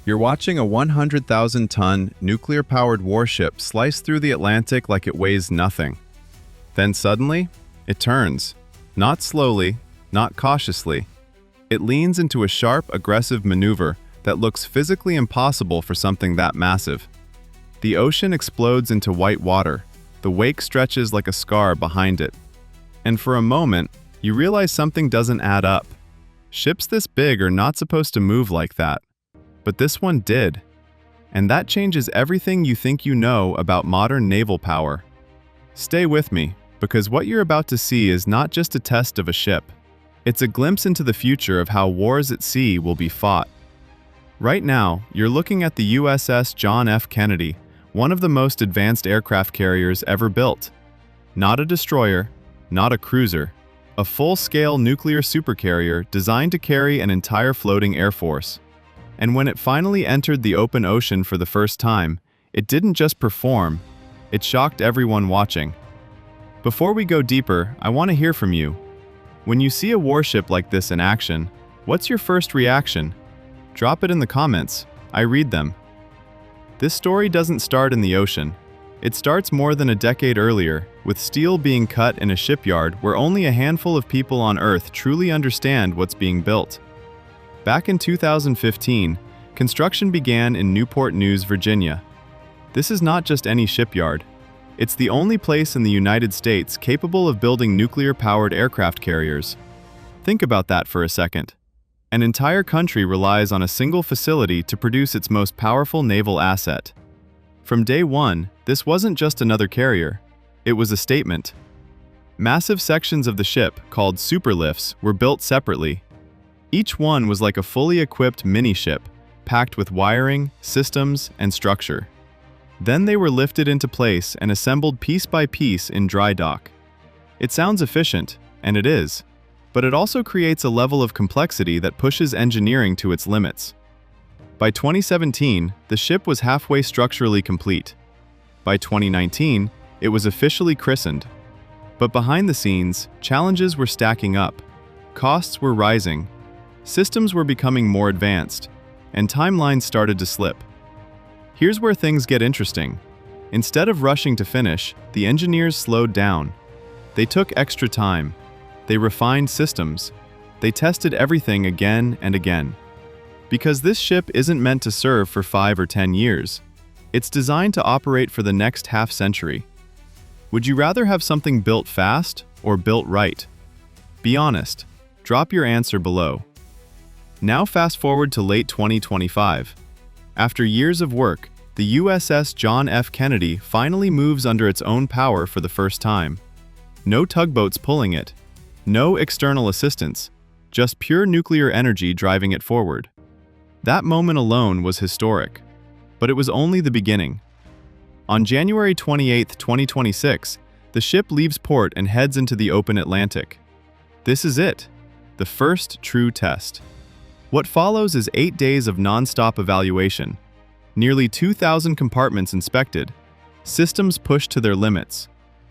You're watching a 100,000-ton, nuclear-powered warship slice through the Atlantic like it weighs nothing. Then suddenly, it turns. Not slowly, not cautiously. It leans into a sharp, aggressive maneuver that looks physically impossible for something that massive. The ocean explodes into white water. The wake stretches like a scar behind it. And for a moment, you realize something doesn't add up. Ships this big are not supposed to move like that. But this one did. And that changes everything you think you know about modern naval power. Stay with me, because what you're about to see is not just a test of a ship. It's a glimpse into the future of how wars at sea will be fought. Right now, you're looking at the USS John F. Kennedy, one of the most advanced aircraft carriers ever built. Not a destroyer, not a cruiser, a full-scale nuclear supercarrier designed to carry an entire floating air force. And when it finally entered the open ocean for the first time, it didn't just perform, it shocked everyone watching. Before we go deeper, I want to hear from you. When you see a warship like this in action, what's your first reaction? Drop it in the comments. I read them. This story doesn't start in the ocean. It starts more than a decade earlier, with steel being cut in a shipyard where only a handful of people on Earth truly understand what's being built. Back in 2015, construction began in Newport News, Virginia. This is not just any shipyard. It's the only place in the United States capable of building nuclear-powered aircraft carriers. Think about that for a second. An entire country relies on a single facility to produce its most powerful naval asset. From day one, this wasn't just another carrier. It was a statement. Massive sections of the ship, called superlifts, were built separately. Each one was like a fully equipped mini-ship, packed with wiring, systems, and structure. Then they were lifted into place and assembled piece by piece in dry dock. It sounds efficient, and it is, but it also creates a level of complexity that pushes engineering to its limits. By 2017, the ship was halfway structurally complete. By 2019, it was officially christened. But behind the scenes, challenges were stacking up. Costs were rising. Systems were becoming more advanced, and timelines started to slip. Here's where things get interesting. Instead of rushing to finish, the engineers slowed down. They took extra time. They refined systems. They tested everything again and again. Because this ship isn't meant to serve for 5 or 10 years. It's designed to operate for the next half-century. Would you rather have something built fast or built right? Be honest. Drop your answer below. Now fast forward to late 2025. After years of work, the USS John F. Kennedy finally moves under its own power for the first time. No tugboats pulling it. No external assistance. Just pure nuclear energy driving it forward. That moment alone was historic. But it was only the beginning. On January 28, 2026, the ship leaves port and heads into the open Atlantic. This is it. The first true test. What follows is 8 days of non-stop evaluation. Nearly 2,000 compartments inspected. Systems pushed to their limits.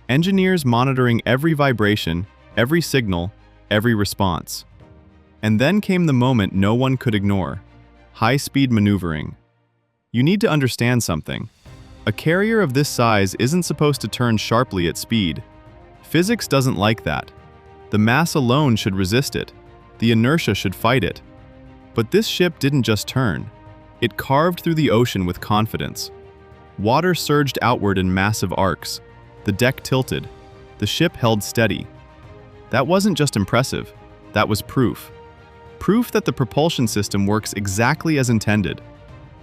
Engineers monitoring every vibration, every signal, every response. And then came the moment no one could ignore. High-speed maneuvering. You need to understand something. A carrier of this size isn't supposed to turn sharply at speed. Physics doesn't like that. The mass alone should resist it. The inertia should fight it. But this ship didn't just turn. It carved through the ocean with confidence. Water surged outward in massive arcs. The deck tilted. The ship held steady. That wasn't just impressive. That was proof. Proof that the propulsion system works exactly as intended.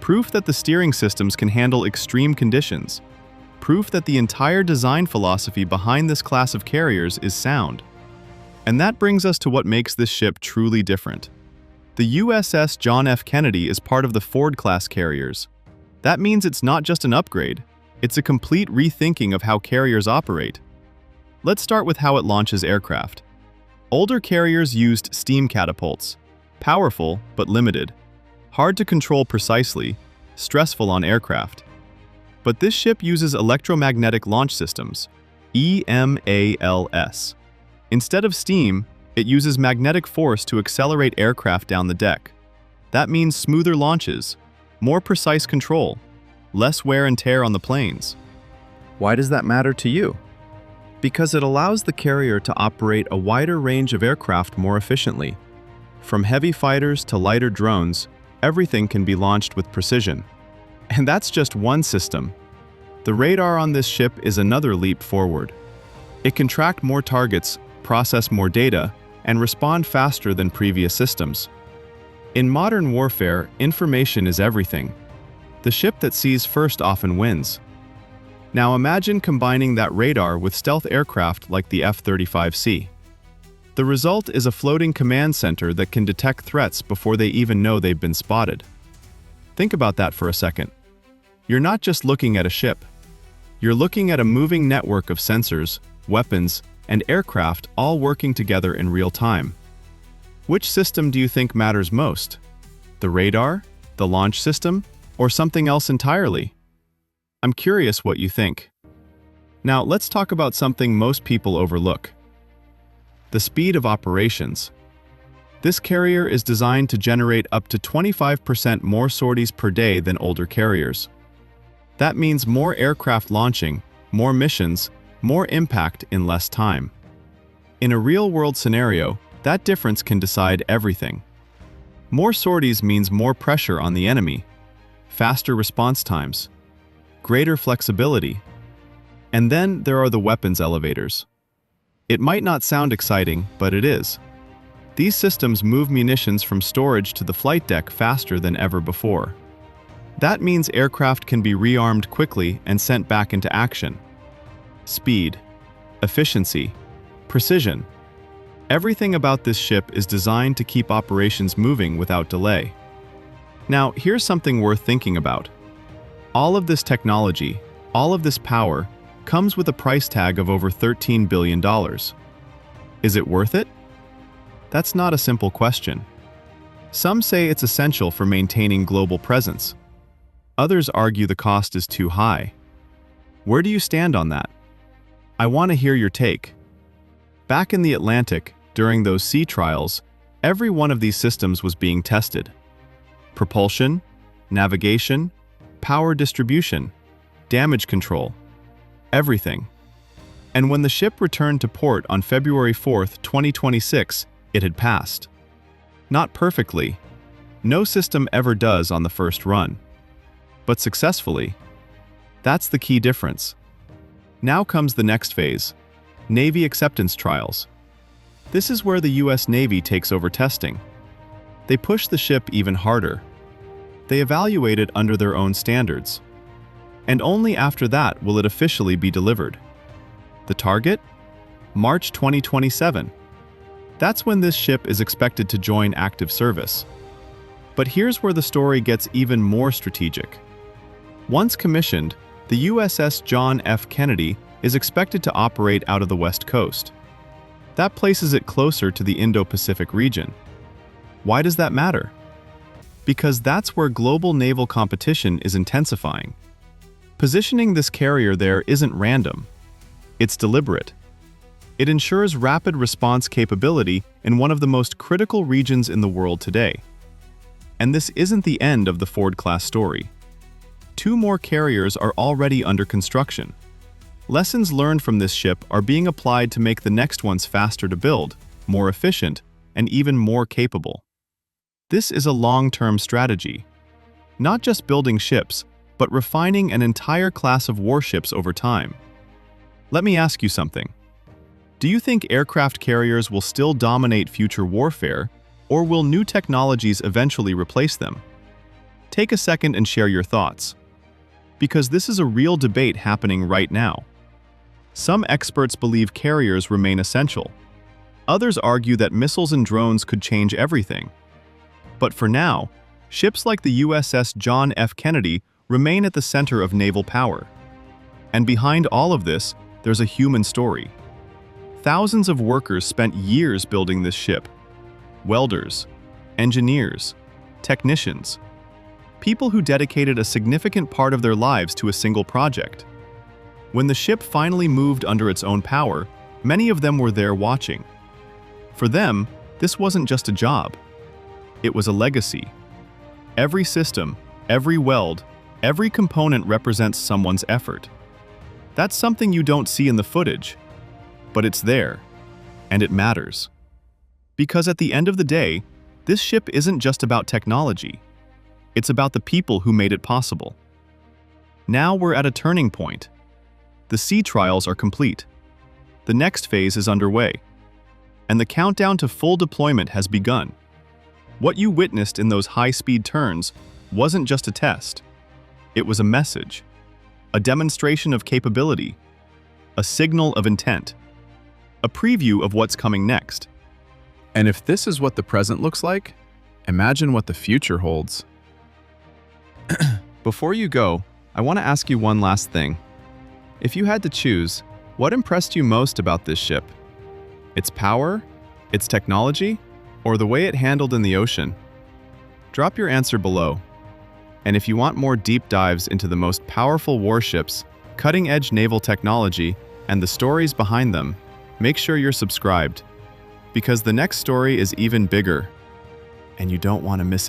Proof that the steering systems can handle extreme conditions. Proof that the entire design philosophy behind this class of carriers is sound. And that brings us to what makes this ship truly different. The USS John F. Kennedy is part of the Ford-class carriers. That means it's not just an upgrade. It's a complete rethinking of how carriers operate. Let's start with how it launches aircraft. Older carriers used steam catapults. Powerful, but limited. Hard to control precisely, stressful on aircraft. But this ship uses electromagnetic launch systems, EMALS. Instead of steam, it uses magnetic force to accelerate aircraft down the deck. That means smoother launches, more precise control, less wear and tear on the planes. Why does that matter to you? Because it allows the carrier to operate a wider range of aircraft more efficiently. From heavy fighters to lighter drones, everything can be launched with precision. And that's just one system. The radar on this ship is another leap forward. It can track more targets, process more data, and respond faster than previous systems. In modern warfare, information is everything. The ship that sees first often wins. Now imagine combining that radar with stealth aircraft like the F-35C. The result is a floating command center that can detect threats before they even know they've been spotted. Think about that for a second. You're not just looking at a ship. You're looking at a moving network of sensors, weapons, and aircraft all working together in real time. Which system do you think matters most? The radar, the launch system, or something else entirely? I'm curious what you think. Now let's talk about something most people overlook. The speed of operations. This carrier is designed to generate up to 25% more sorties per day than older carriers. That means more aircraft launching, more missions, more impact in less time. In a real-world scenario, that difference can decide everything. More sorties means more pressure on the enemy, faster response times, greater flexibility. And then there are the weapons elevators. It might not sound exciting, but it is. These systems move munitions from storage to the flight deck faster than ever before. That means aircraft can be rearmed quickly and sent back into action. Speed, efficiency, precision. Everything about this ship is designed to keep operations moving without delay. Now, here's something worth thinking about. All of this technology, all of this power, comes with a price tag of over $13 billion. Is it worth it? That's not a simple question. Some say it's essential for maintaining global presence. Others argue the cost is too high. Where do you stand on that? I want to hear your take. Back in the Atlantic, during those sea trials, every one of these systems was being tested. Propulsion, navigation, power distribution, damage control, everything. And when the ship returned to port on February 4, 2026, it had passed. Not perfectly. No system ever does on the first run. But successfully. That's the key difference. Now comes the next phase, Navy acceptance trials. This is where the US Navy takes over testing. They push the ship even harder. They evaluate it under their own standards. And only after that will it officially be delivered. The target? March 2027. That's when this ship is expected to join active service. But here's where the story gets even more strategic. Once commissioned, the USS John F. Kennedy is expected to operate out of the West Coast. That places it closer to the Indo-Pacific region. Why does that matter? Because that's where global naval competition is intensifying. Positioning this carrier there isn't random. It's deliberate. It ensures rapid response capability in one of the most critical regions in the world today. And this isn't the end of the Ford-class story. 2 more carriers are already under construction. Lessons learned from this ship are being applied to make the next ones faster to build, more efficient, and even more capable. This is a long-term strategy. Not just building ships, but refining an entire class of warships over time. Let me ask you something. Do you think aircraft carriers will still dominate future warfare, or will new technologies eventually replace them? Take a second and share your thoughts. Because this is a real debate happening right now. Some experts believe carriers remain essential. Others argue that missiles and drones could change everything. But for now, ships like the USS John F. Kennedy remain at the center of naval power. And behind all of this, there's a human story. Thousands of workers spent years building this ship. Welders, engineers, technicians. People who dedicated a significant part of their lives to a single project. When the ship finally moved under its own power, many of them were there watching. For them, this wasn't just a job. It was a legacy. Every system, Every weld, every component represents someone's effort. That's something you don't see in the footage, but it's there, and it matters. Because at the end of the day, this ship isn't just about technology. It's about the people who made it possible. Now we're at a turning point. The sea trials are complete. The next phase is underway, and the countdown to full deployment has begun. What you witnessed in those high-speed turns wasn't just a test. It was a message, a demonstration of capability, a signal of intent, a preview of what's coming next. And if this is what the present looks like, imagine what the future holds. Before you go, I want to ask you one last thing. If you had to choose, what impressed you most about this ship? Its power, its technology, or the way it handled in the ocean? Drop your answer below. And if you want more deep dives into the most powerful warships, cutting-edge naval technology, and the stories behind them, make sure you're subscribed, because the next story is even bigger, and you don't want to miss it.